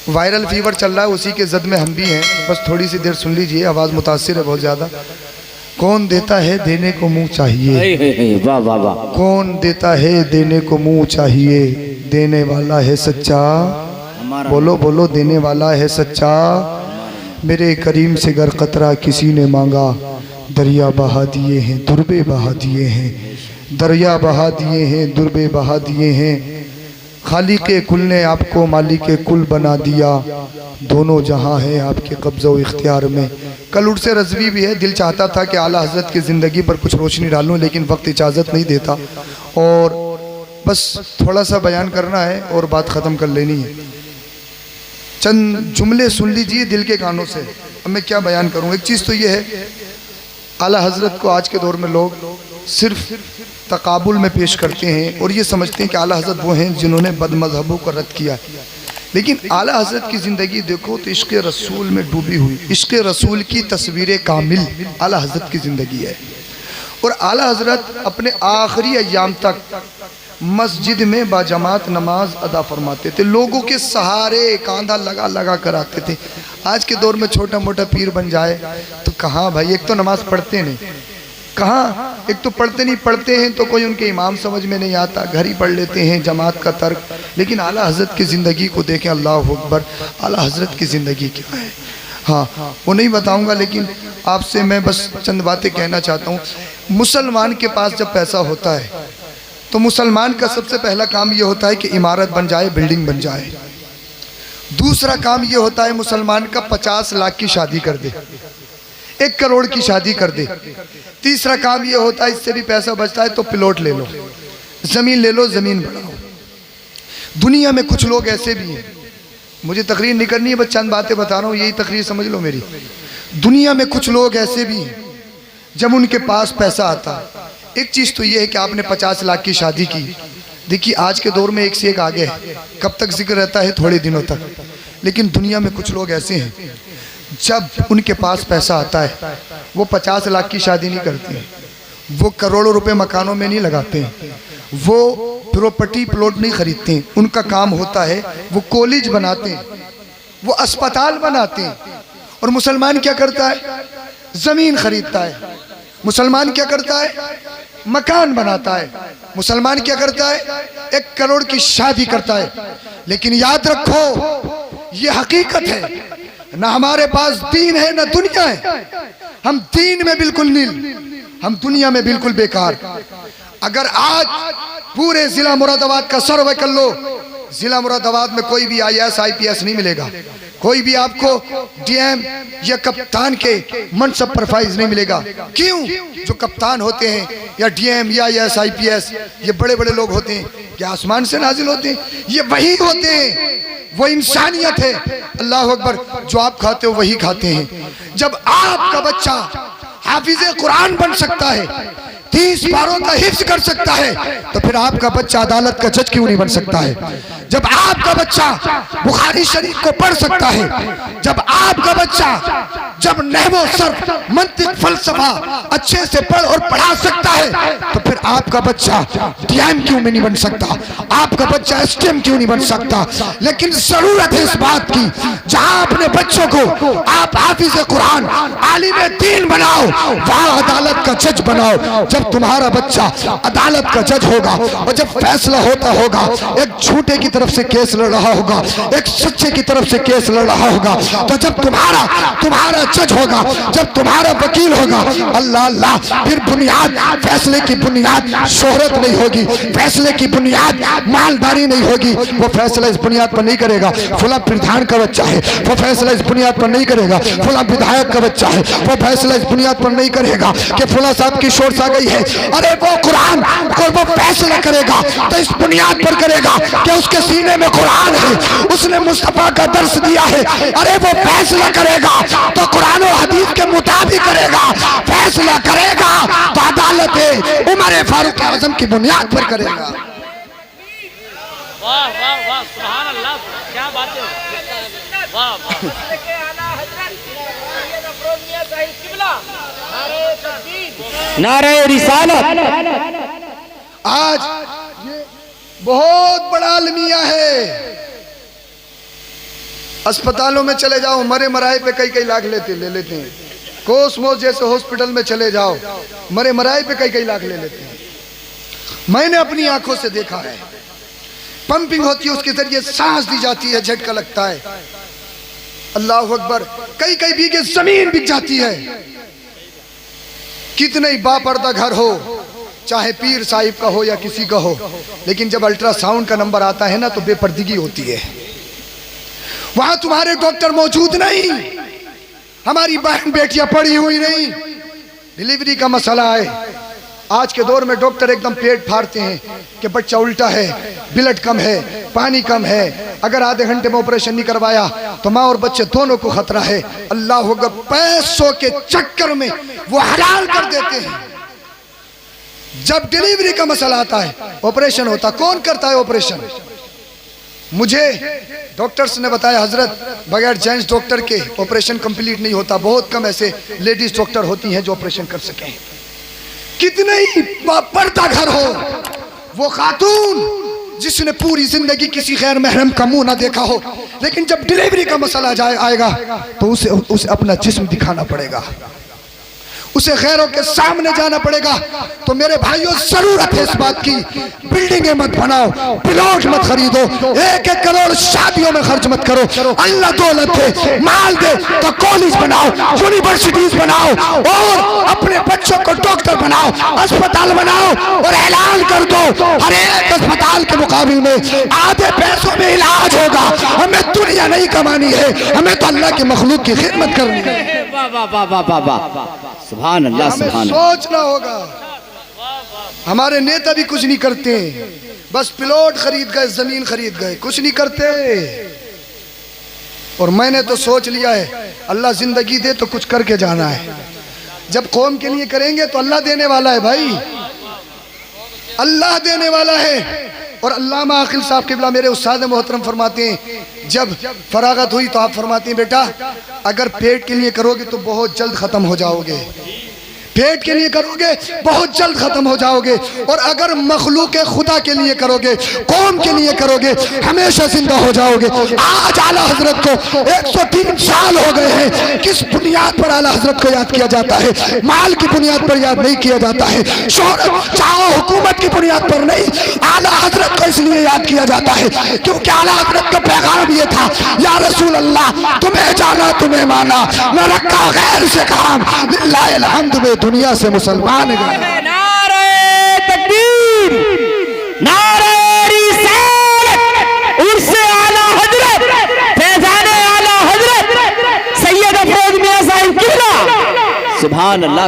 Viral fever चल रहा है, उसी के जद में हम भी हैं। बस थोड़ी सी देर सुन लीजिए, आवाज़ मुतासिर है बहुत ज़्यादा। कौन देता है देने को मुंह चाहिए, वाह वाह वाह। कौन देता है देने को मुंह चाहिए, देने वाला है सच्चा, बोलो बोलो देने वाला है सच्चा। मेरे करीम से गर कतरा किसी ने मांगा, दरिया बहा दिए हैं दुर्बे बहा दिए हैं, दरिया बहा दिए हैं दुर्बे बहा दिए हैं। खालिके कुल ने आपको मालिके कुल बना दिया, दोनों जहां हैं आपके कब्ज़ो इख्तियार में। कल उठ से रज़वी भी है, दिल चाहता था कि आला हज़रत की ज़िंदगी पर कुछ रोशनी डालूं, लेकिन वक्त इजाज़त नहीं देता और बस थोड़ा सा बयान करना है और बात ख़त्म कर लेनी है। चंद जुमले सुन लीजिए दिल के कानों से। अब मैं क्या बयान करूं, एक चीज़ तो ये है, आला हज़रत को आज के दौर में लोग सिर्फ तकाबुल में पेश करते हैं और ये समझते हैं कि आला हज़रत वो हैं जिन्होंने बदमज़हबों को रद्द किया। लेकिन आला हज़रत की ज़िंदगी देखो तो इश्क़ रसूल में डूबी हुई, इश्क़ रसूल की तस्वीर कामिल आला हज़रत की ज़िंदगी है। और आला हज़रत अपने आखिरी अय्याम तक मस्जिद में बाजमात नमाज अदा फरमाते थे, लोगों के सहारे कांधा लगा लगा कर आते थे। आज के दौर में छोटा मोटा पीर बन जाए तो कहाँ भाई, एक तो नमाज पढ़ते नहीं, कहाँ एक तो पढ़ते नहीं, पढ़ते हैं तो कोई उनके इमाम समझ में नहीं आता, घर ही पढ़ लेते हैं जमात का तर्क। लेकिन आला हज़रत की ज़िंदगी को देखें, अल्लाह अकबर, आला हज़रत की ज़िंदगी क्या है। हाँ वो नहीं बताऊंगा, लेकिन आपसे मैं बस चंद बातें कहना चाहता हूँ। मुसलमान के पास जब पैसा होता है तो मुसलमान का सबसे पहला काम ये होता है कि इमारत बन जाए, बिल्डिंग बन जाए। दूसरा काम ये होता है मुसलमान का 50 लाख की शादी कर दे, 1 करोड़ की शादी कर दे। तीसरा काम ये होता है, इससे भी पैसा बचता है तो प्लॉट ले लो, ज़मीन ले लो, ज़मीन बढ़ाओ। दुनिया में कुछ लोग ऐसे भी हैं, मुझे तकरीर नहीं करनी है, बस चंद बातें बता रहा हूँ, यही तकरीर समझ लो मेरी। दुनिया में कुछ लोग ऐसे भी हैं, जब उनके पास पैसा आता है, एक चीज़ तो ये है कि आपने 50 लाख की शादी की। देखिए आज के दौर में एक से एक आगे है, कब तक जिक्र रहता है, थोड़े दिनों तक। लेकिन दुनिया में कुछ लोग ऐसे हैं, जब उनके पास पैसा आता है वो 50 लाख की शादी नहीं करते हैं, वो करोड़ों रुपए मकानों में नहीं लगाते हैं, वो प्रॉपर्टी प्लॉट नहीं खरीदते हैं। उनका काम होता है वो कॉलेज बनाते हैं, वो अस्पताल बनाते हैं। और मुसलमान क्या करता है, ज़मीन खरीदता है। मुसलमान क्या करता है, मकान बनाता है। मुसलमान क्या करता है, 1 करोड़ की शादी करता है। लेकिन याद रखो ये हकीकत है, ना हमारे पास दीन है ना दुनिया है। हम दीन में बिल्कुल नील, हम दुनिया में बिल्कुल बेकार। अगर आज पूरे जिला मुरादाबाद का सर्वे कर लो, जिला मुरादाबाद में कोई भी IAS IPS नहीं मिलेगा, कोई भी आपको DM या कप्तान के मनसब पर फाइज नहीं मिलेगा। क्यों? जो कप्तान होते हैं या DM या IAS IPS, ये बड़े बड़े लोग होते हैं, क्या आसमान से नाजिल होते हैं? ये वही होते हैं, वो इंसानियत है। अल्लाह अकबर, जो आप खाते हो वही खाते हैं। जब आपका बच्चा हाफिज़े कुरान बन सकता है, 30 पारों का हिफ्ज कर सकता है, तो फिर आपका बच्चा अदालत का जज क्यों नहीं बन सकता है? जब आपका बच्चा बुखारी शरीफ को पढ़ सकता है, जब आपका बच्चा जब नहवो सर्फ मंतिक फलसफा अच्छे से पढ़ और पढ़ा सकता है, तो फिर आपका बच्चा DM क्यों नहीं बन सकता? आपका बच्चा STM क्यों नहीं बन सकता? लेकिन जरूरत है इस बात की, जहां अपने बच्चों को आप हाफिज़े कुरान आलिम दीन बनाओ, वहां अदालत का जज बनाओ। जब तुम्हारा बच्चा अदालत का जज होगा और जब फैसला होता होगा, एक झूठे की तरफ से केस लड़ रहा होगा, एक सच्चे की तरफ से केस लड़ रहा होगा, तो जब तुम्हारा जज होगा, जब तुम्हारा वकील होगा, अल्लाह अल्लाह, फिर बुनियाद, फैसले की बुनियाद शोहरत नहीं होगी, फैसले की बुनियाद मालदारी नहीं होगी। वो फैसला इस बुनियाद पर नहीं करेगा फला प्रधान का बच्चा है, वो फैसला इस बुनियाद पर नहीं करेगा फला विधायक का बच्चा है, वो फैसला इस बुनियाद पर नहीं करेगा कि फला साहब की शोर्स आ गई है। अरे वो कुरान को वो फैसला करेगा तो इस बुनियाद पर करेगा कि उसके सीने में कुरान है, उसने मुस्तफा का दर्स दिया है। अरे वो फैसला करेगा तो कुरान और हदीस के मुताबिक करेगा, फैसला करेगा तो अदालत उमर फारूक आजम की बुनियाद पर करेगा। वाह वाह वाह, सुभान अल्लाह, क्या बात है, वाह वाह। नारे रिसालत। आज ये बहुत बड़ा अलमिया है, अस्पतालों में चले जाओ, मरे मराए पे कई कई लाख ले लेते हैं। कोसमोस जैसे हॉस्पिटल में चले जाओ, मरे मराए पे कई कई लाख ले लेते हैं। मैंने अपनी आंखों से देखा है, पंपिंग होती है, उसके जरिए सांस दी जाती है, झटका लगता है। अल्लाह अकबर, कई कई बीघे जमीन बिक जाती है। कितने ही बापर्दा घर हो, चाहे पीर साहिब का हो या किसी का हो, लेकिन जब अल्ट्रासाउंड का नंबर आता है ना तो बेपर्दगी होती है। वहां तुम्हारे डॉक्टर मौजूद नहीं, हमारी बहन बेटियां पड़ी हुई नहीं। डिलीवरी का मसला है, आज के दौर में डॉक्टर एकदम पेट फाड़ते हैं कि बच्चा उल्टा है, ब्लड कम है, पानी कम है, अगर आधे घंटे में ऑपरेशन नहीं करवाया तो माँ और बच्चे दोनों को खतरा है। अल्लाह अकबर, पैसों के चक्कर में वो हलाल कर देते हैं। जब डिलीवरी का मसला आता है, ऑपरेशन होता, कौन करता है ऑपरेशन? मुझे डॉक्टर्स ने बताया, हजरत बगैर जेंट्स डॉक्टर के ऑपरेशन कंप्लीट नहीं होता, बहुत कम ऐसे लेडीज डॉक्टर होती हैं जो ऑपरेशन कर सकें। कितने ही पर्दा घर हो, वो खातून जिसने पूरी जिंदगी किसी गैर महरम का मुंह ना देखा हो, लेकिन जब डिलीवरी का मसला आएगा तो उसे अपना जिस्म दिखाना पड़ेगा, उसे गैरों के सामने जाना पड़ेगा। तो मेरे भाइयों, जरूरत है इस बात की, बिल्डिंगें मत बनाओ, प्लॉट मत खरीदो, 1-1 करोड़ शादियों में खर्च मत करो। अल्लाह दौलत दे, माल दे तो कॉलेज बनाओ, यूनिवर्सिटीज बनाओ, और अपने बच्चों को डॉक्टर बनाओ, अस्पताल बनाओ, और ऐलान कर दो हर एक अस्पताल के मुकाबले में आधे पैसों में इलाज होगा। हमें दुनिया नहीं कमानी है, हमें तो अल्लाह की मखलूक की खिदमत करनी है। सुभान अल्लाह, हमें सोचना होगा। हमारे नेता भी कुछ नहीं करते, बस प्लॉट खरीद गए, जमीन खरीद गए, कुछ नहीं करते। और मैंने तो सोच लिया है, अल्लाह जिंदगी दे तो कुछ करके जाना है। जब कौम के लिए करेंगे तो अल्लाह देने वाला है भाई, अल्लाह देने वाला है। और अल्लामा आकिल साहब किबला मेरे उस्ताद मोहतरम फरमाते हैं, जब फरागत हुई तो आप फरमाते हैं, बेटा अगर पेट के लिए करोगे तो बहुत जल्द खत्म हो जाओगे, पेट के लिए करोगे बहुत जल्द खत्म हो जाओगे, और अगर मखलूक खुदा के लिए करोगे, कौम के लिए करोगे, हमेशा जिंदा हो जाओगे। आज आला हजरत को 103 साल हो गए हैं। किस बुनियाद पर आला हजरत को याद किया जाता है? माल की बुनियाद पर याद नहीं किया जाता है, शोहरत चाहो हुकूमत की बुनियाद पर नहीं, आला हजरत को इसलिए याद किया जाता है क्योंकि आला हजरत का पैगाम ये था, या रसूल अल्लाह तुम्हें जाना तुम्हें माना, न रखा गैर से काम, लिल्लाहिल हम्द में दुनिया से मुसलमान गए। नारे तकबीर, नारे रिसालत, उर्से आला हजरत, फैजाने आला हजरत, सैयद अफरोज मियां साहिब किबला। सुभान अल्लाह।